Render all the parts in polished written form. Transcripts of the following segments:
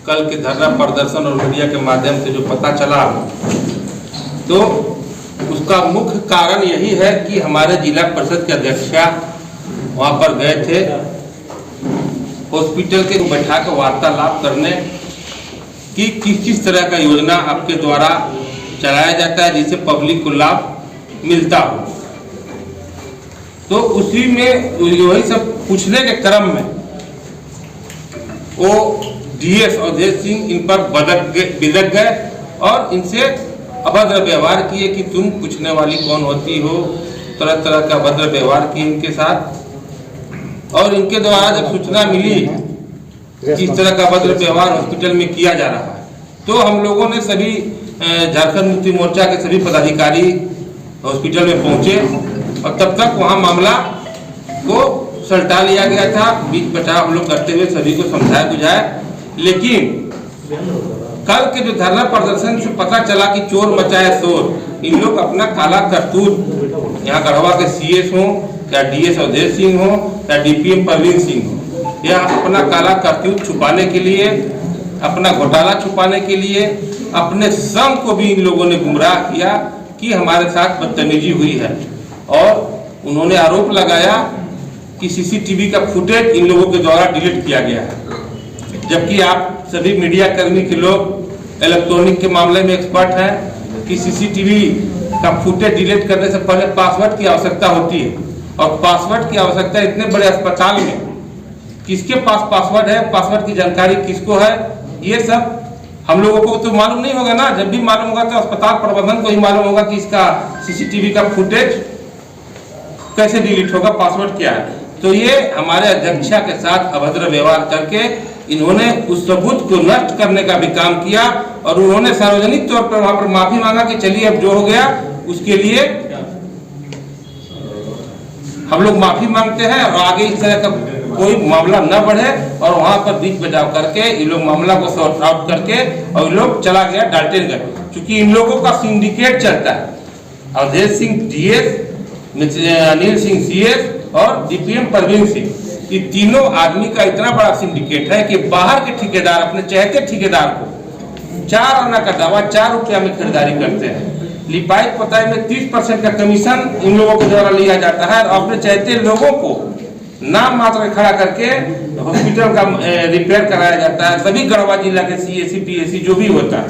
कल के धरना प्रदर्शन और मीडिया के माध्यम से जो पता चला, तो उसका मुख्य कारण यही है कि हमारे जिला परिषद के अध्यक्षा वहाँ पर गए थे हॉस्पिटल के बैठा कर वार्तालाप करने कि किस तरह का योजना आपके द्वारा चलाया जाता है जिससे पब्लिक को लाभ मिलता हो। तो उसी में वही सब पूछने के क्रम में वो डीएस अवधेश सिंह इन पर बिदक गए और इनसे अभद्र व्यवहार किए कि तुम पूछने वाली कौन होती हो, तरह तरह का अभद्र व्यवहार किए इनके साथ। और इनके द्वारा जब सूचना मिली कि इस तरह का अभद्र व्यवहार हॉस्पिटल में किया जा रहा है, तो हम लोगों ने सभी झारखंड मुक्ति मोर्चा के सभी पदाधिकारी हॉस्पिटल में पहुंचे और तब तक वहां मामला को सलटा लिया गया था। बीच बचाव हम लोग करते हुए सभी को समझाया बुझाया, लेकिन कल के जो धरना प्रदर्शन से पता चला कि चोर मचाए शोर। इन लोग अपना काला करतूत, यहाँ गढ़वा के सीएस हो या डीएस अवधेश सिंह हो या डीपीएम परवीन सिंह हो, यह अपना काला करतूत छुपाने के लिए, अपना घोटाला छुपाने के लिए अपने संघ को भी इन लोगों ने गुमराह किया कि हमारे साथ बदतमीजी हुई है। और उन्होंने आरोप लगाया कि सीसीटीवी का फुटेज इन लोगों के द्वारा डिलीट किया गया है, जबकि आप सभी मीडिया कर्मी के लोग इलेक्ट्रॉनिक के मामले में एक्सपर्ट हैं कि सीसीटीवी का फुटेज डिलीट करने से पहले पासवर्ड की आवश्यकता होती है, और पासवर्ड की आवश्यकता इतने बड़े अस्पताल में किसके पास पासवर्ड है, पासवर्ड की जानकारी किसको है, ये सब हम लोगों को तो मालूम नहीं होगा ना। जब भी मालूम होगा तो अस्पताल प्रबंधन को ही मालूम होगा कि इसका सीसीटीवी का फुटेज कैसे डिलीट होगा, पासवर्ड क्या है। तो ये हमारे अध्यक्षा के साथ अभद्र व्यवहार करके इन्होंने उस सबूत को नष्ट करने का भी काम किया और उन्होंने सार्वजनिक तौर पर वहां पर माफी मांगा कि चलिए अब जो हो गया उसके लिए हम लोग माफी मांगते हैं और आगे इस तरह का कोई मामला न बढ़े। और वहां पर बीच बचाव करके इन लोग मामला को सॉर्ट आउट करके और इन लोग चला गया डाल्टनगंज, क्योंकि इन लोगों का सिंडिकेट चलता है। अवधेश सिंह डीएस, अनिल सिंह सीएस और डीपीएम परवीन सिंह, ये तीनों आदमी का इतना बड़ा सिंडिकेट है कि बाहर के ठेकेदार अपने चहेते ठेकेदार को 4 आना का दवा 4 रुपया में खरीदारी करते हैं। लिपाई पोताई में 30% का कमीशन इन लोगों के द्वारा लिया जाता है और अपने चहेते लोगों को नाम मात्र खड़ा करके हॉस्पिटल का रिपेयर कराया जाता है। सभी गढ़वा जिला के सीएसी पीएसी जो भी होता है,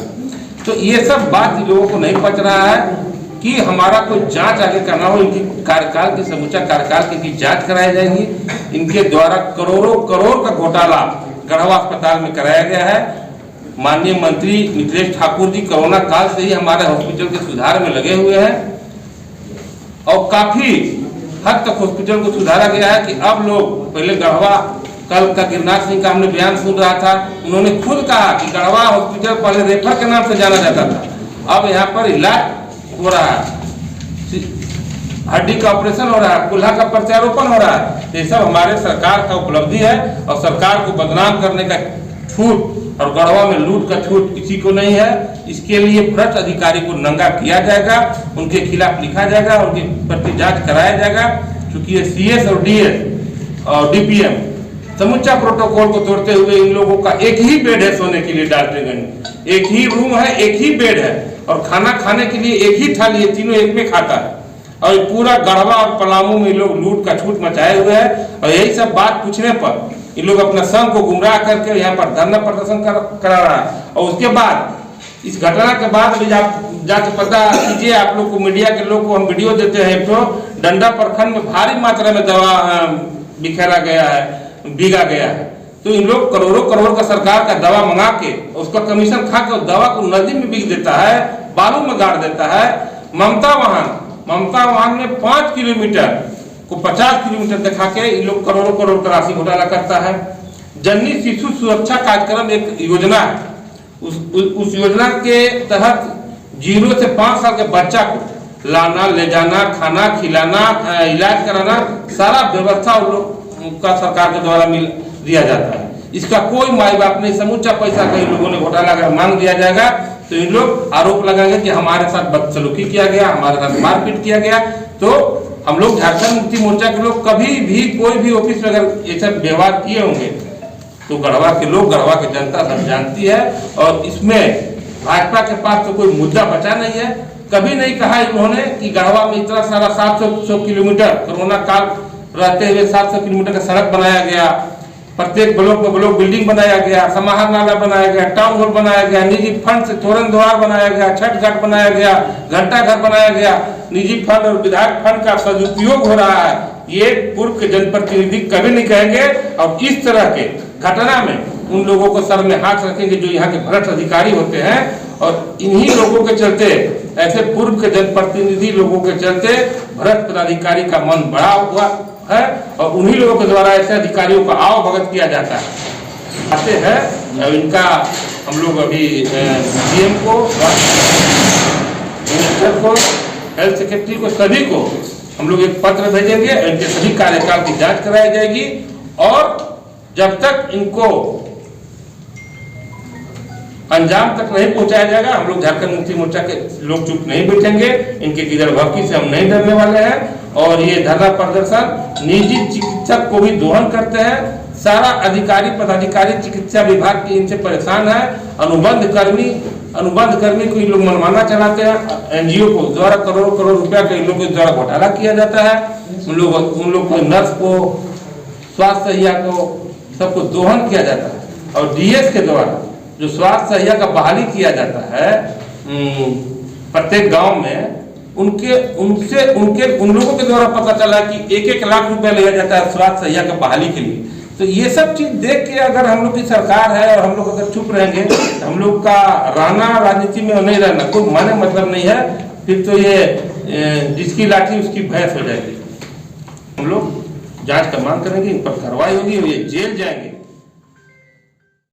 तो ये सब बात इन लोगों को नहीं पच रहा है कि हमारा कोई जांच आगे करना हो। इनकी कार्यकाल की समूचा कार्यकाल की जांच कराई जाएगी। इनके द्वारा करोड़ों करोड़ का घोटाला गढ़वा अस्पताल में कराया गया है। माननीय मंत्री मिथिलेश ठाकुर जी कोरोना काल से ही हमारे हॉस्पिटल के सुधार में लगे हुए हैं और काफी हद तक हॉस्पिटल को सुधारा गया है कि अब लोग, पहले गढ़वा कल का गिरनार सिंह का हमने बयान सुन रहा था, उन्होंने खुद कहा कि गढ़वा हॉस्पिटल पहले रेफर के नाम से जाना जाता था, अब यहाँ पर इलाज हो रहा है, हड्डी का ऑपरेशन हो रहा है, कुल्हा का प्रत्यारोपण हो रहा है। ये सब हमारे सरकार का उपलब्धि है और सरकार को बदनाम करने का छूट और गढ़वा में लूट का छूट किसी को नहीं है। इसके लिए भ्रष्ट अधिकारी को नंगा किया जाएगा, उनके खिलाफ लिखा जाएगा, उनके प्रति जांच कराया जाएगा। क्योंकि ये सीएस और डीएस और डीपीएम समूचा प्रोटोकॉल को तोड़ते हुए इन लोगों का एक ही बेड है सोने के लिए डाल्टनगंज, एक ही रूम है, एक ही बेड है और खाना खाने के लिए एक ही थाली है, तीनों एक में खाता है। और पूरा गढ़वा और पलामू में लोग लूट का छूट मचाए हुए हैं। और यही सब बात पूछने पर इन लोग अपना संघ को गुमराह करके यहाँ पर धरना प्रदर्शन करा रहा है। और उसके बाद इस घटना के बाद भी जाके पता कीजिए, आप लोग को, मीडिया के लोग को हम वीडियो देते हैं, तो डंडा प्रखंड में भारी मात्रा में दवा बिखेरा गया है, बिगा गया है। तो इन लोग करोड़ों करोड़ का सरकार का दवा मंगा के उसका कमीशन खा के दवा को नदी में बिक देता है, बालू में गाड़ देता है। ममता वाहन में 5 किलोमीटर को 50 किलोमीटर दिखा के इन लोग करोड़ों करोड़ का राशि घोटाला करता है। जननी शिशु सुरक्षा कार्यक्रम एक योजना है, उस योजना के तहत 0 से 5 साल के बच्चा को लाना, ले जाना, खाना खिलाना, इलाज कराना, सारा व्यवस्था उन लोग का सरकार के द्वारा दिया जाता है। इसका कोई माई बाप नहीं, समूचा पैसा कई लोगों ने घोटाला कर मांग दिया जाएगा तो इन लोग आरोप लगाएंगे कि हमारे साथ बदसलूकी किया गया, हमारे साथ मारपीट किया गया। तो हम लोग झारखंड मुक्ति मोर्चा के लोग कभी भी कोई भी ऑफिस में अगर ऐसा व्यवहार किए होंगे तो गढ़वा के लोग, गढ़वा की जनता सब जानती है। और इसमें भाजपा के पास तो कोई मुद्दा बचा नहीं है। कभी नहीं कहा इन्होंने कि गढ़वा में इतना सारा 700 किलोमीटर कोरोना काल रहते हुए 700 किलोमीटर का सड़क बनाया गया, प्रत्येक ब्लॉक में ब्लॉक बिल्डिंग बनाया गया, समाहर नाला बनाया गया, टाउन हॉल बनाया गया, निजी फंड से तोरण द्वार बनाया गया, छठ घाट बनाया गया, घंटा घर बनाया गया। निजी फंड और विधायक फंड का सदुपयोग हो रहा है, ये पूर्व के जनप्रतिनिधि कभी नहीं कहेंगे। और इस तरह के घटना में उन लोगों को सर में हाथ रखेंगे जो यहाँ के भ्रष्ट अधिकारी होते हैं। और इन्हीं लोगों के चलते, ऐसे पूर्व के जनप्रतिनिधि लोगों के चलते भ्रष्ट पदाधिकारी का मन बढ़ा हुआ है और उन्हीं लोगों के द्वारा ऐसे अधिकारियों का आव भगत किया जाता है। आते हैं इनका हम लोग अभी सीएम को, मिनिस्टर को, हेल्थ सेक्रेटरी को, सभी को हम लोग एक पत्र भेजेंगे। इनके सभी कार्यकाल की जांच कराई जाएगी और जब तक इनको अंजाम तक नहीं पहुंचाया जाएगा, हम लोग झारखंड मुक्ति मोर्चा के लोग चुप नहीं बैठेंगे। इनके किधर भक्ति से हम नहीं डरने वाले हैं। और ये धरना प्रदर्शन निजी चिकित्सक को भी दोहन करते हैं। सारा अधिकारी पदाधिकारी चिकित्सा विभाग के इनसे परेशान है। अनुबंध कर्मी को इन लोग मनमाना चलाते हैं। एनजीओ को द्वारा करोड़ों रुपया का इन लोग के द्वारा घोटाला किया जाता है। उन लोग को, नर्स को, स्वास्थ्य सहिया को, सबको दोहन किया जाता है। और डीएस के द्वारा जो स्वास्थ्य सहिया का बहाली किया जाता है प्रत्येक गांव में, उन लोगों के द्वारा पता चला कि 1-1 लाख रुपया लिया जाता है स्वास्थ्य सहिया का बहाली के लिए। तो ये सब चीज देख के अगर हम लोग की सरकार है और हम लोग अगर चुप रहेंगे, हम लोग का रहना राजनीति में नहीं रहना कोई माने मतलब नहीं है। फिर तो ये जिसकी लाठी उसकी भैंस हो जाएगी। हम लोग जांच का मांग करेंगे, इन पर कार्रवाई होगी और ये जेल जाएंगे।